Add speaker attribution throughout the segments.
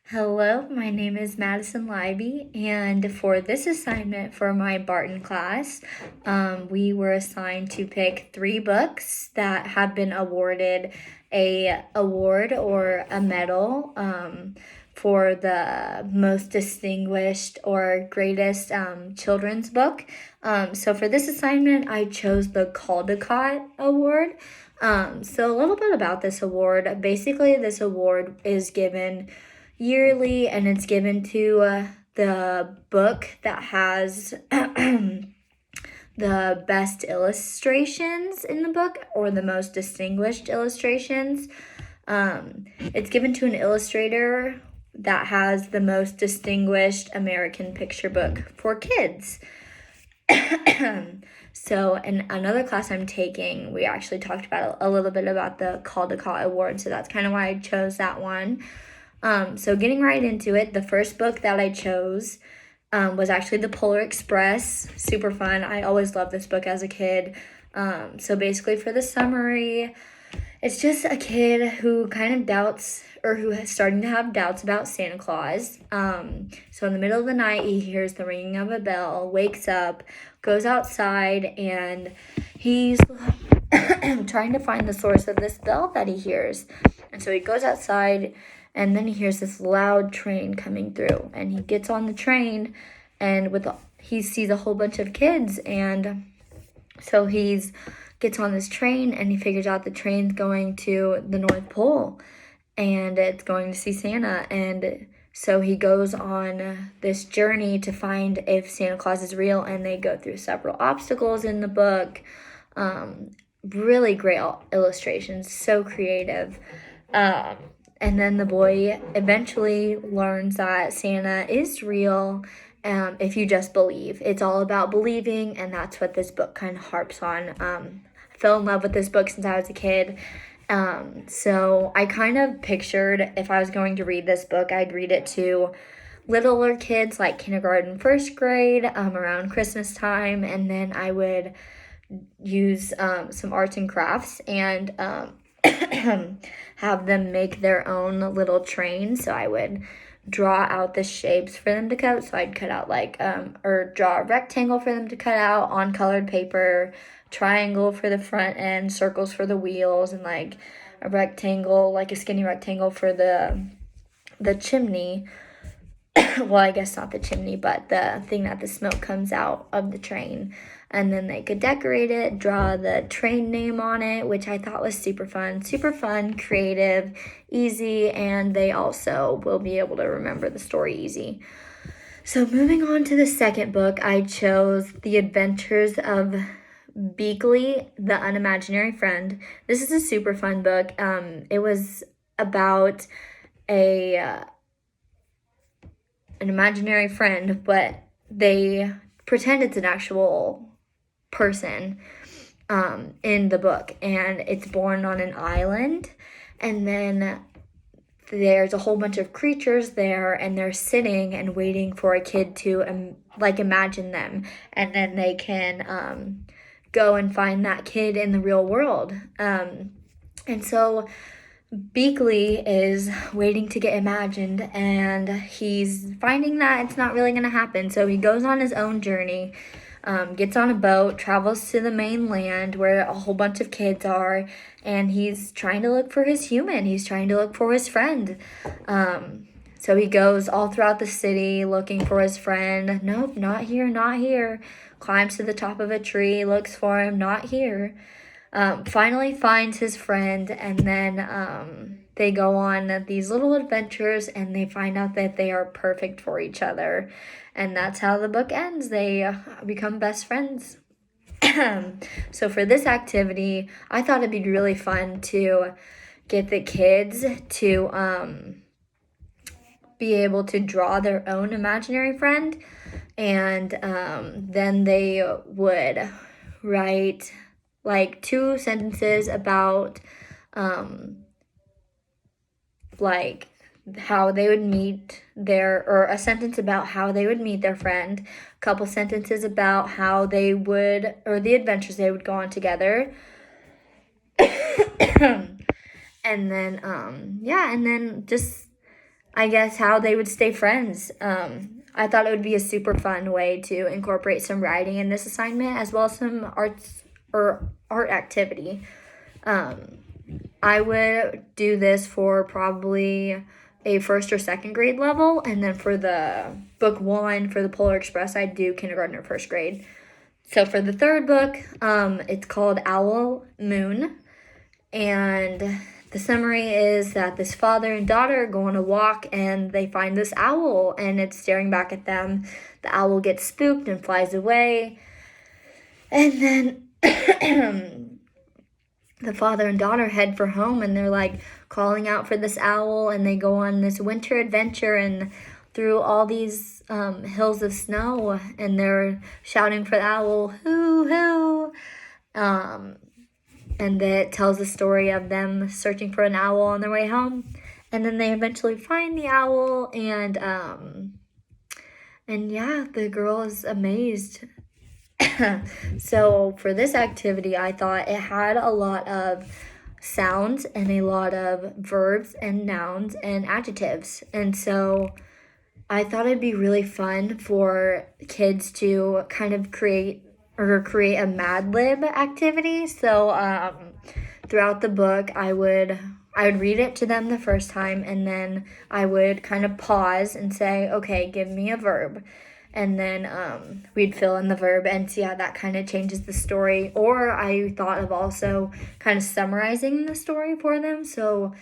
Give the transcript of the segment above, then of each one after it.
Speaker 1: Hello, my name is Madison Libby, and for this assignment for my Barton class, we were assigned to pick three books that have been awarded a award or a medal for the most distinguished or greatest children's book. So for this assignment, I chose the Caldecott Award. So a little bit about this award. Basically, this award is given yearly, and it's given to the book that has the best illustrations in the book or the most distinguished illustrations. It's given to an illustrator that has the most distinguished American picture book for kids. So in another class I'm taking, we actually talked about a little bit about the Caldecott Award, so that's kind of why I chose that one. So getting right into it, the first book that I chose was actually The Polar Express. Super fun. I always loved this book as a kid. So basically for the summary, it's just a kid who kind of doubts, or who is starting to have doubts about Santa Claus. So in the middle of the night, he hears the ringing of a bell, wakes up, goes outside, and he's trying to find the source of this bell that he hears. And so he goes outside, and then he hears this loud train coming through, and he gets on the train, and he sees a whole bunch of kids, and so he's gets on this train, and he figures out the train's going to the North Pole, and it's going to see Santa. And so he goes on this journey to find if Santa Claus is real, and they go through several obstacles in the book. Really great illustrations, so creative. And then the boy eventually learns that Santa is real, if you just believe. It's all about believing, and that's what this book kind of harps on. I fell in love with this book since I was a kid. So I kind of pictured if I was going to read this book, I'd read it to littler kids like kindergarten, first grade, around Christmas time, and then I would use some arts and crafts and have them make their own little train. So I would draw out the shapes for them to cut. So I'd cut out or draw a rectangle for them to cut out on colored paper, triangle for the front end, circles for the wheels, and like a rectangle, like a skinny rectangle for the chimney. Well, I guess not the chimney, but the thing that the smoke comes out of the train. And then they could decorate it, draw the train name on it, which I thought was super fun, creative, easy, and they also will be able to remember the story easy. So moving on to the second book, I chose The Adventures of Beakley, the Unimaginary Friend. This is a super fun book. It was about an imaginary friend, but they pretend it's an actual person in the book, and it's born on an island, and then there's a whole bunch of creatures there, and they're sitting and waiting for a kid to imagine them, and then they can go and find that kid in the real world. And so Beakley is waiting to get imagined, and he's finding that it's not really going to happen. So he goes on his own journey, gets on a boat, travels to the mainland where a whole bunch of kids are, and he's trying to look for his human. He's trying to look for his friend. So he goes all throughout the city looking for his friend. Nope, not here, not here. Climbs to the top of a tree, looks for him, not here. Finally finds his friend, and then they go on these little adventures, and they find out that they are perfect for each other. And that's how the book ends. They become best friends. So for this activity, I thought it'd be really fun to get the kids to be able to draw their own imaginary friend, and then they would write like 2 sentences about like how they would meet or a sentence about how they would meet their friend, a couple sentences about how they would, or the adventures they would go on together. And then and then just I guess, how they would stay friends. I thought it would be a super fun way to incorporate some writing in this assignment, as well as some arts or art activity. Um, I would do this for probably a first or second grade level, and then for the book one for the Polar Express, I'd do kindergarten or first grade. So for the third book, it's called Owl Moon, and the summary is that this father and daughter go on a walk and they find this owl and it's staring back at them. The owl gets spooked and flies away. And then the father and daughter head for home and they're like calling out for this owl, and they go on this winter adventure and through all these hills of snow, and they're shouting for the owl, hoo hoo. And it tells the story of them searching for an owl on their way home, and then they eventually find the owl, and yeah, the girl is amazed. So for this activity, I thought it had a lot of sounds and a lot of verbs and nouns and adjectives, and so I thought it'd be really fun for kids to kind of create a Mad Lib activity. So throughout the book, I would read it to them the first time, and then I would kind of pause and say, okay, give me a verb. And then we'd fill in the verb and see how that kind of changes the story. Or I thought of also kind of summarizing the story for them. So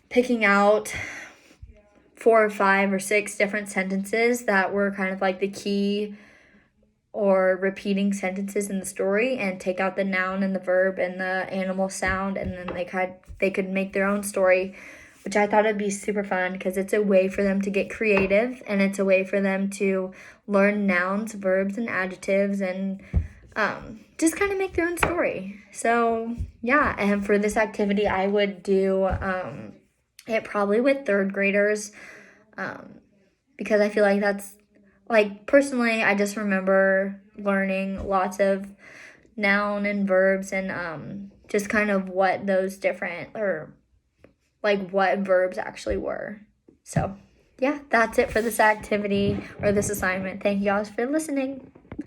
Speaker 1: picking out 4 or 5 or 6 different sentences that were kind of like the key or repeating sentences in the story, and take out the noun and the verb and the animal sound, and then they could make their own story, which I thought would be super fun because it's a way for them to get creative, and it's a way for them to learn nouns, verbs, and adjectives, and just kind of make their own story. So yeah, and for this activity, I would do it probably with third graders, because I feel like that's, like, personally, I just remember learning lots of noun and verbs, and just kind of what those different, or like what verbs actually were. So yeah, that's it for this activity or this assignment. Thank you guys for listening.